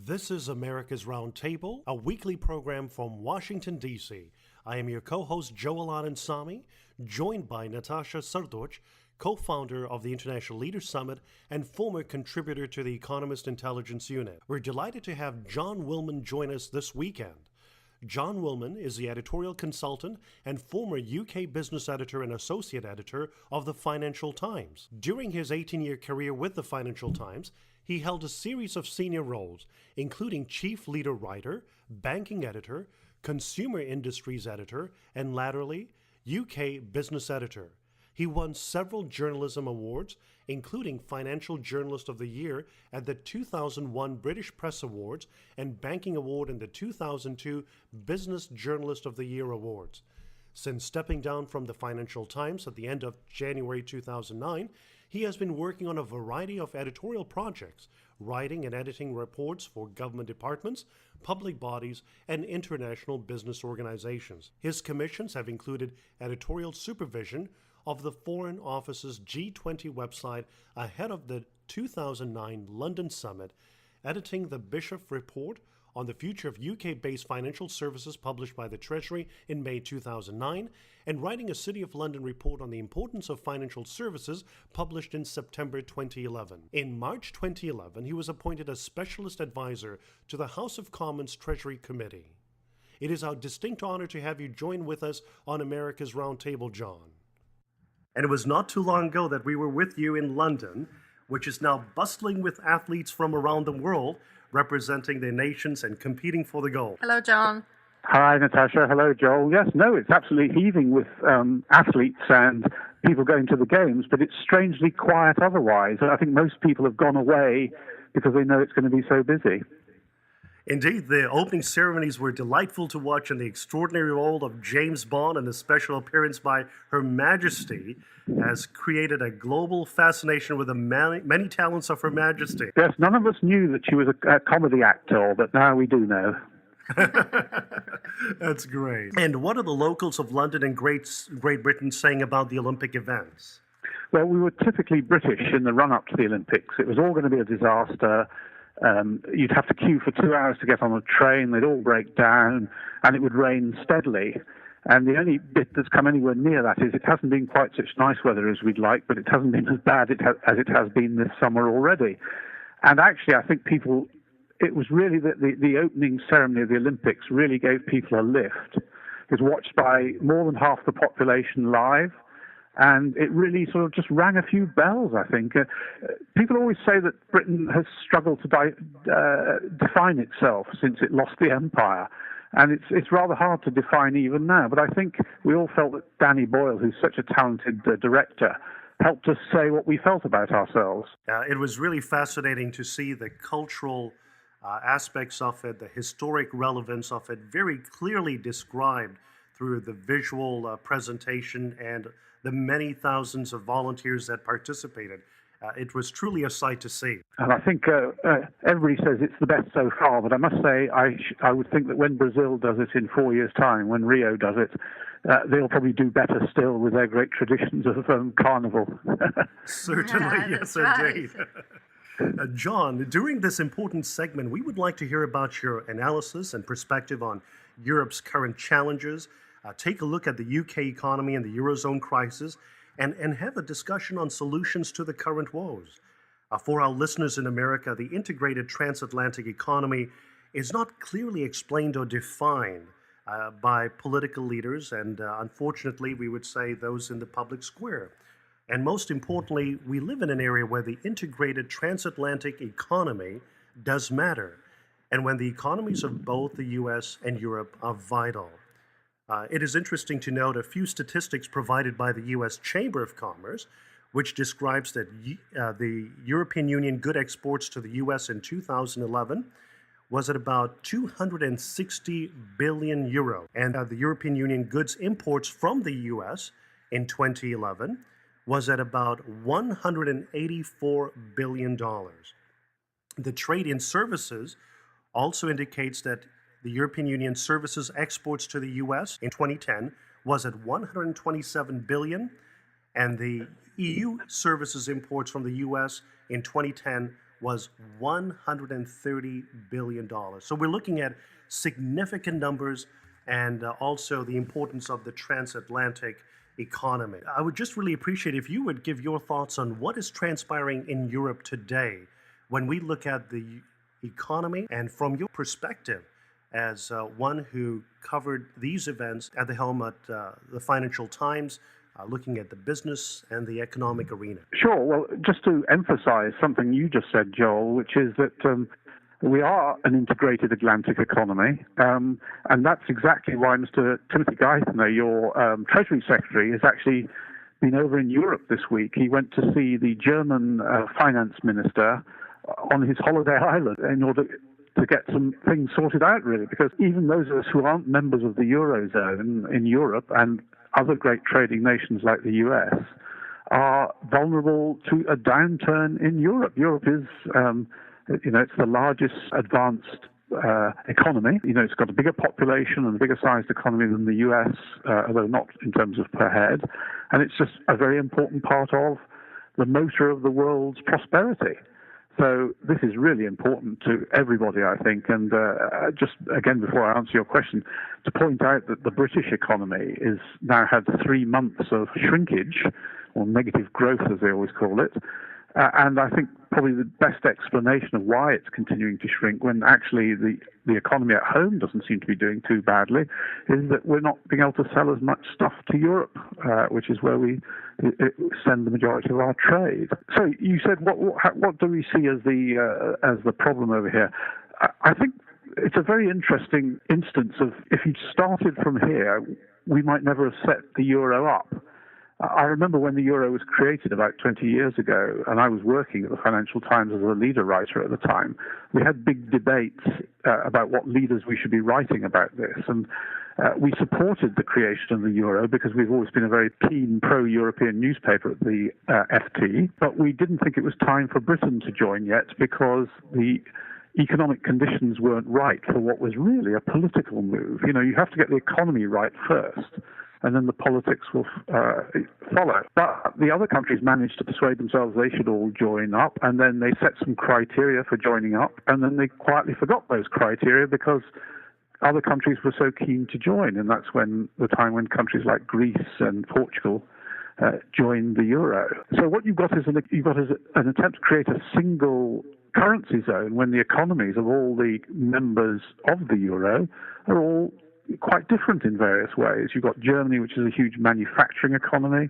This is America's Roundtable, a weekly program from Washington, D.C. I am your co-host, Joel Anand-Sami, joined by Natasha Srdoc, co-founder of the International Leaders Summit and former contributor to the Economist Intelligence Unit. We're delighted to have John Willman join us this weekend. John Willman is the editorial consultant and former UK business editor and associate editor of the Financial Times. During his 18-year career with the Financial Times, he held a series of senior roles, including chief leader writer, banking editor, consumer industries editor, and latterly, UK business editor. He won several journalism awards, including Financial Journalist of the Year at the 2001 British Press Awards and Banking Award in the 2002 Business Journalist of the Year Awards. Since stepping down from the Financial Times at the end of January 2009, he has been working on a variety of editorial projects, writing and editing reports for government departments, public bodies, and international business organizations. His commissions have included editorial supervision of the Foreign Office's G20 website ahead of the 2009 London Summit, editing the Bishop Report on the future of UK-based financial services published by the Treasury in May 2009, and writing a City of London report on the importance of financial services published in September 2011. In March 2011, he was appointed as specialist advisor to the House of Commons Treasury Committee. It is our distinct honor to have you join with us on America's Roundtable, John. And it was not too long ago that we were with you in London, which is now bustling with athletes from around the world, representing their nations and competing for the gold. Hello, John. Hi, Natasha. Hello, Joel. Yes, no, it's absolutely heaving with athletes and people going to the games, but it's strangely quiet otherwise. I think most people have gone away because they know it's going to be so busy. Indeed, the opening ceremonies were delightful to watch, and the extraordinary role of James Bond and the special appearance by Her Majesty has created a global fascination with the many talents of Her Majesty. Yes, none of us knew that she was a comedy actor, but now we do know. That's great. And what are the locals of London and Great Britain saying about the Olympic events? Well, we were typically British in the run-up to the Olympics. It was all going to be a disaster. You'd have to queue for 2 hours to get on a train, they'd all break down, and it would rain steadily. And the only bit that's come anywhere near that is it hasn't been quite such nice weather as we'd like, but it hasn't been as bad as it has been this summer already. And actually, I think it was really the opening ceremony of the Olympics really gave people a lift. It was watched by more than half the population live. And it really sort of just rang a few bells, I think. People always say that Britain has struggled to define itself since it lost the empire. And it's rather hard to define even now. But I think we all felt that Danny Boyle, who's such a talented director, helped us say what we felt about ourselves. It was really fascinating to see the cultural aspects of it, the historic relevance of it, very clearly described through the visual presentation and the many thousands of volunteers that participated. It was truly a sight to see. And I think everybody says it's the best so far, but I must say I would think that when Brazil does it in 4 years' time, when Rio does it, they'll probably do better still with their great traditions of carnival. Certainly, yes, indeed. John, during this important segment, we would like to hear about your analysis and perspective on Europe's current challenges, take a look at the UK economy and the Eurozone crisis, and have a discussion on solutions to the current woes. For our listeners in America, the integrated transatlantic economy is not clearly explained or defined by political leaders, and unfortunately, we would say those in the public square. And most importantly, we live in an area where the integrated transatlantic economy does matter, and when the economies of both the US and Europe are vital. It is interesting to note a few statistics provided by the U.S. Chamber of Commerce, which describes that the European Union good exports to the U.S. in 2011 was at about 260 billion euro, and the European Union goods imports from the U.S. in 2011 was at about $184 billion. The trade in services also indicates that the European Union services exports to the U.S. in 2010 was at 127 billion, and the EU services imports from the U.S. in 2010 was $130 billion. So we're looking at significant numbers and also the importance of the transatlantic economy. I would just really appreciate if you would give your thoughts on what is transpiring in Europe today when we look at the economy and from your perspective as one who covered these events at the helm at the Financial Times, looking at the business and the economic arena. Sure. Well, just to emphasize something you just said, Joel, which is that we are an integrated Atlantic economy, and that's exactly why Mr. Timothy Geithner, your Treasury Secretary, has actually been over in Europe this week. He went to see the German finance minister on his holiday island in order to get some things sorted out, really, because even those of us who aren't members of the Eurozone in Europe and other great trading nations like the US are vulnerable to a downturn in Europe. Europe is, it's the largest advanced economy. It's got a bigger population and a bigger sized economy than the US, although not in terms of per head. And it's just a very important part of the motor of the world's prosperity. So this is really important to everybody, I think. And just again, before I answer your question, to point out that the British economy is now had 3 months of shrinkage, or negative growth, as they always call it. And I think probably the best explanation of why it's continuing to shrink when actually the economy at home doesn't seem to be doing too badly is that we're not being able to sell as much stuff to Europe, which is where we send the majority of our trade. So you said, what do we see as the problem over here? I think it's a very interesting instance of if you'd started from here, we might never have set the euro up. I remember when the euro was created about 20 years ago, and I was working at the Financial Times as a leader writer at the time. We had big debates about what leaders we should be writing about this, and we supported the creation of the euro because we've always been a very keen pro-European newspaper at the FT, but we didn't think it was time for Britain to join yet because the economic conditions weren't right for what was really a political move. You have to get the economy right first, and then the politics will follow. But the other countries managed to persuade themselves they should all join up, and then they set some criteria for joining up, and then they quietly forgot those criteria because other countries were so keen to join, and that's when the time when countries like Greece and Portugal joined the euro. So what you've got is an attempt to create a single currency zone when the economies of all the members of the euro are all quite different in various ways. You've got Germany, which is a huge manufacturing economy,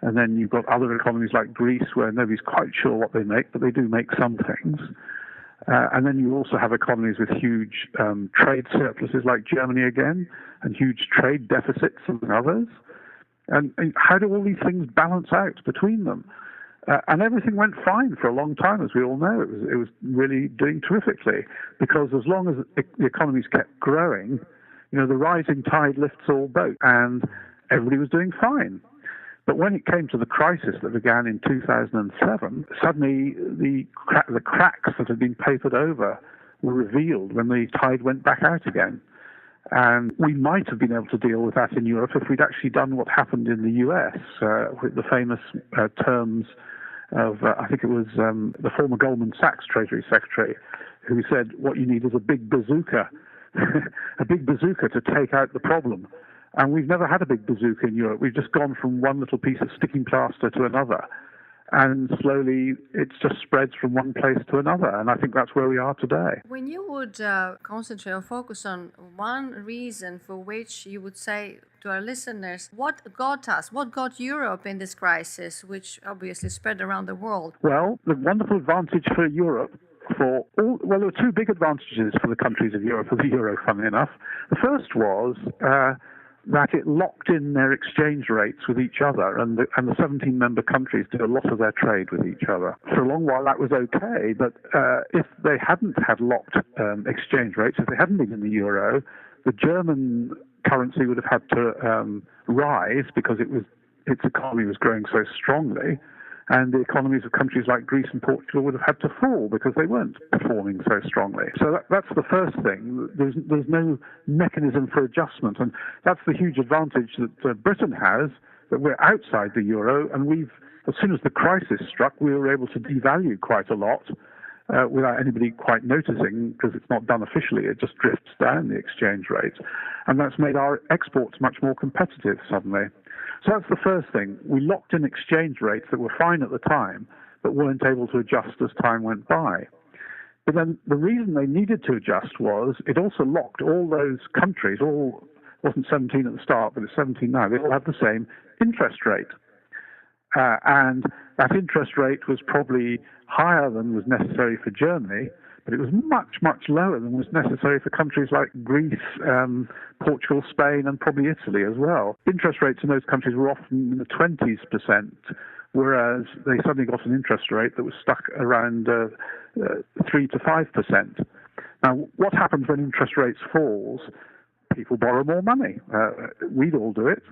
and then you've got other economies like Greece, where nobody's quite sure what they make, but they do make some things. And then you also have economies with huge trade surpluses like Germany again, and huge trade deficits among others. And how do all these things balance out between them? And everything went fine for a long time, as we all know. It was really doing terrifically, because as long as the economies kept growing, the rising tide lifts all boats, and everybody was doing fine. But when it came to the crisis that began in 2007, suddenly the cracks that had been papered over were revealed when the tide went back out again. And we might have been able to deal with that in Europe if we'd actually done what happened in the US, with the famous terms of, I think it was the former Goldman Sachs Treasury Secretary, who said, what you need is a big bazooka, a big bazooka to take out the problem. And we've never had a big bazooka in Europe. We've just gone from one little piece of sticking plaster to another. And slowly it just spreads from one place to another. And I think that's where we are today. When you would concentrate or focus on one reason for which you would say to our listeners, what got Europe in this crisis, which obviously spread around the world? Well, the wonderful advantage for Europe there were two big advantages for the countries of Europe, for the euro, funnily enough. The first was that it locked in their exchange rates with each other, and the 17 member countries did a lot of their trade with each other. For a long while that was okay, but if they hadn't had locked exchange rates, if they hadn't been in the euro, the German currency would have had to rise because its economy was growing so strongly, and the economies of countries like Greece and Portugal would have had to fall because they weren't performing so strongly. So that's the first thing. There's no mechanism for adjustment, and that's the huge advantage that Britain has, that we're outside the euro, and as soon as the crisis struck, we were able to devalue quite a lot without anybody quite noticing, because it's not done officially. It just drifts down the exchange rate. And that's made our exports much more competitive suddenly. So that's the first thing. We locked in exchange rates that were fine at the time, but weren't able to adjust as time went by. But then the reason they needed to adjust was it also locked all those countries, wasn't 17 at the start, but it's 17 now, they all have the same interest rate. And that interest rate was probably higher than was necessary for Germany, but it was much, much lower than was necessary for countries like Greece, Portugal, Spain, and probably Italy as well. Interest rates in those countries were often in the 20s%, whereas they suddenly got an interest rate that was stuck around 3 to 5%. Now, what happens when interest rates falls? People borrow more money. We'd all do it.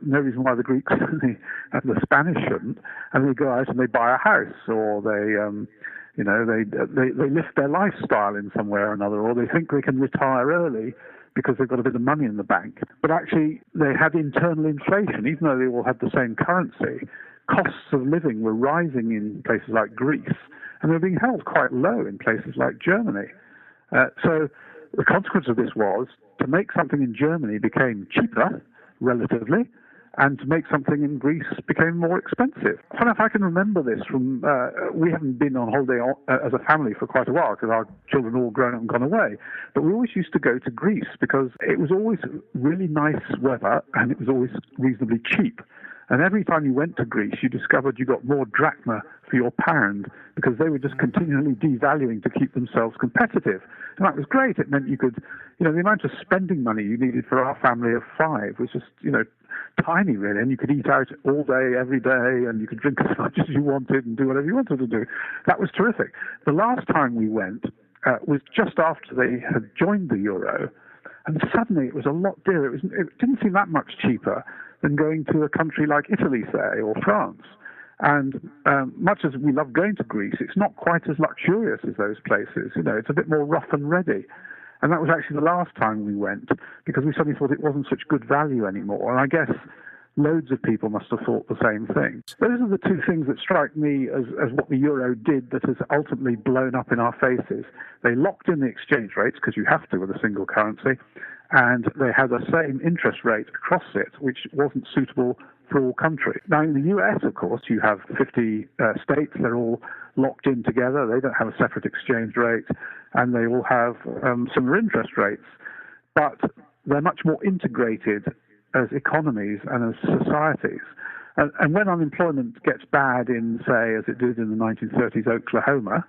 No reason why the Greeks and the Spanish shouldn't. And they go out and they buy a house, or they lift their lifestyle in some way or another, or they think they can retire early because they've got a bit of money in the bank. But actually, they had internal inflation, even though they all had the same currency. Costs of living were rising in places like Greece, and they were being held quite low in places like Germany. So the consequence of this was to make something in Germany became cheaper, relatively, and to make something in Greece became more expensive. I don't know if I can remember this from, we haven't been on holiday as a family for quite a while because our children all grown up and gone away, but we always used to go to Greece because it was always really nice weather and it was always reasonably cheap. And every time you went to Greece, you discovered you got more drachma for your pound because they were just continually devaluing to keep themselves competitive. And that was great. It meant you could, the amount of spending money you needed for our family of 5 was just, tiny really. And you could eat out all day, every day, and you could drink as much as you wanted and do whatever you wanted to do. That was terrific. The last time we went was just after they had joined the euro. And suddenly it was a lot dearer. It didn't seem that much cheaper than going to a country like Italy, say, or France. And much as we love going to Greece, it's not quite as luxurious as those places. It's a bit more rough and ready. And that was actually the last time we went because we suddenly thought it wasn't such good value anymore. And I guess loads of people must have thought the same thing. Those are the two things that strike me as what the euro did that has ultimately blown up in our faces. They locked in the exchange rates because you have to with a single currency, and they had the same interest rate across it, which wasn't suitable for all countries. Now, in the US, of course, you have 50 states. They're all locked in together. They don't have a separate exchange rate, and they all have similar interest rates. But they're much more integrated as economies and as societies. And when unemployment gets bad in, say, as it did in the 1930s, Oklahoma,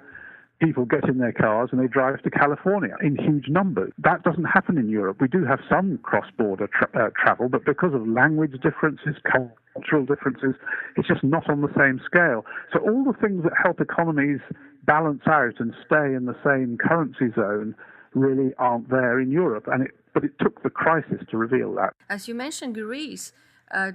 people get in their cars and they drive to California in huge numbers. That doesn't happen in Europe. We do have some cross-border travel, but because of language differences, cultural differences, it's just not on the same scale. So all the things that help economies balance out and stay in the same currency zone really aren't there in Europe. But it took the crisis to reveal that. As you mentioned Greece,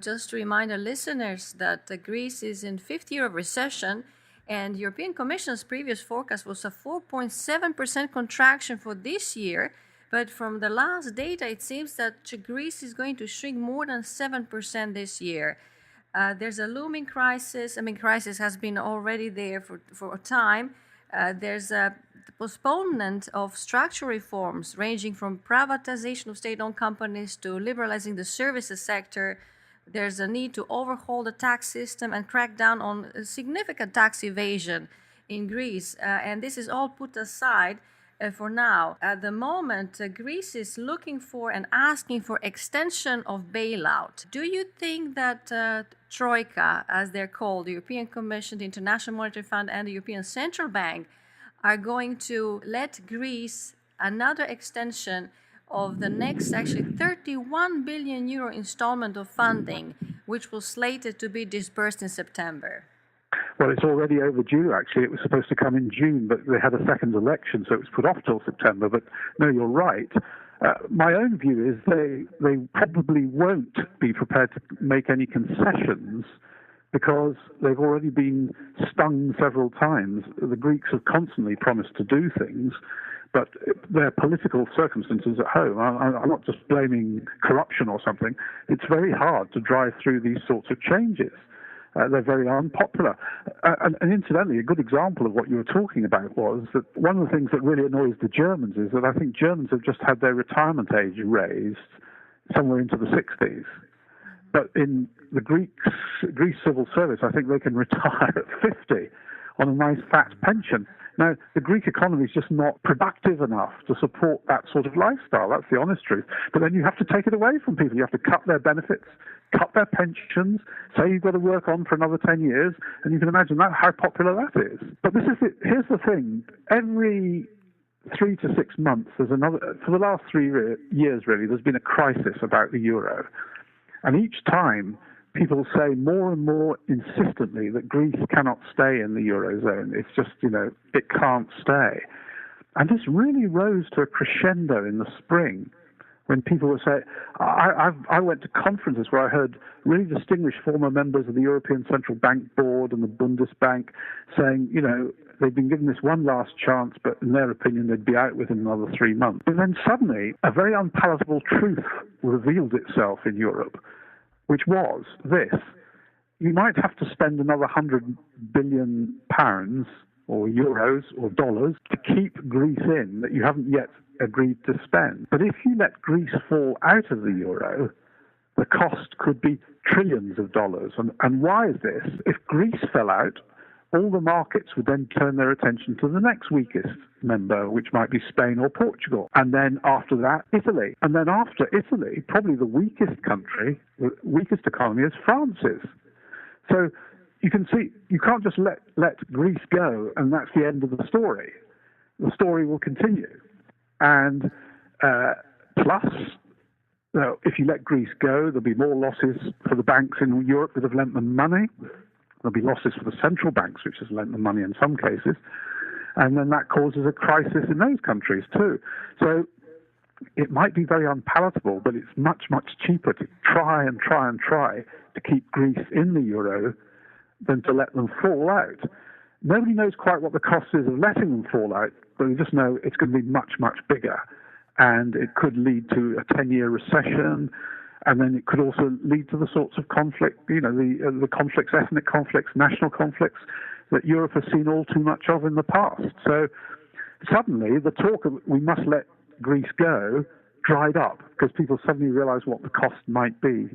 just to remind our listeners that Greece is in 5th year of recession, and the European Commission's previous forecast was a 4.7% contraction for this year. But from the last data, it seems that Greece is going to shrink more than 7% this year. There's a looming crisis. Crisis has been already there for a time. There's a postponement of structural reforms ranging from privatization of state-owned companies to liberalizing the services sector. There's a need to overhaul the tax system and crack down on significant tax evasion in Greece. And this is all put aside for now. At the moment, Greece is looking for and asking for extension of bailout. Do you think that Troika, as they're called, the European Commission, the International Monetary Fund, and the European Central Bank, are going to let Greece another extension of the next actually 31 billion euro installment of funding, which was slated to be disbursed in September? Well, it's already overdue, actually. It was supposed to come in June, but they had a second election, so it was put off till September. But no, you're right. My own view is they probably won't be prepared to make any concessions because they've already been stung several times. The Greeks have constantly promised to do things, but their political circumstances at home, I'm not just blaming corruption or something, it's very hard to drive through these sorts of changes. They're very unpopular. And incidentally, a good example of what you were talking about was that one of the things that really annoys the Germans is that I think Germans have just had their retirement age raised somewhere into the 60s. But in the Greece civil service, I think they can retire at 50 on a nice fat pension. Now, the Greek economy is just not productive enough to support that sort of lifestyle. That's the honest truth. But then you have to take it away from people. You have to cut their benefits, cut their pensions, say you've got to work on for another 10 years, and you can imagine how popular that is. But this is it. Here's the thing. Every 3 to 6 months, for the last 3 years, really, there's been a crisis about the euro. And each time, people say more and more insistently that Greece cannot stay in the Eurozone. It's just, it can't stay. And this really rose to a crescendo in the spring when people were saying, I went to conferences where I heard really distinguished former members of the European Central Bank Board and the Bundesbank saying, they'd been given this one last chance, but in their opinion, they'd be out within another 3 months. And then suddenly, a very unpalatable truth revealed itself in Europe, which was this: you might have to spend another £100 billion or euros or dollars to keep Greece in that you haven't yet agreed to spend. But if you let Greece fall out of the euro, the cost could be trillions of dollars. And why is this? If Greece fell out, all the markets would then turn their attention to the next weakest member, which might be Spain or Portugal. And then after that, Italy. And then after Italy, probably the weakest country, the weakest economy is France's. So you can see, you can't just let Greece go and that's the end of the story. The story will continue. And plus, if you let Greece go, there'll be more losses for the banks in Europe that have lent them money. There'll be losses for the central banks, which has lent them money in some cases. And then that causes a crisis in those countries too. So it might be very unpalatable, but it's much, much cheaper to try to keep Greece in the euro than to let them fall out. Nobody knows quite what the cost is of letting them fall out, but we just know it's going to be much, much bigger. And it could lead to a 10-year recession. And then it could also lead to the sorts of conflict, the conflicts, ethnic conflicts, national conflicts that Europe has seen all too much of in the past. So suddenly the talk of we must let Greece go dried up because people suddenly realized what the cost might be.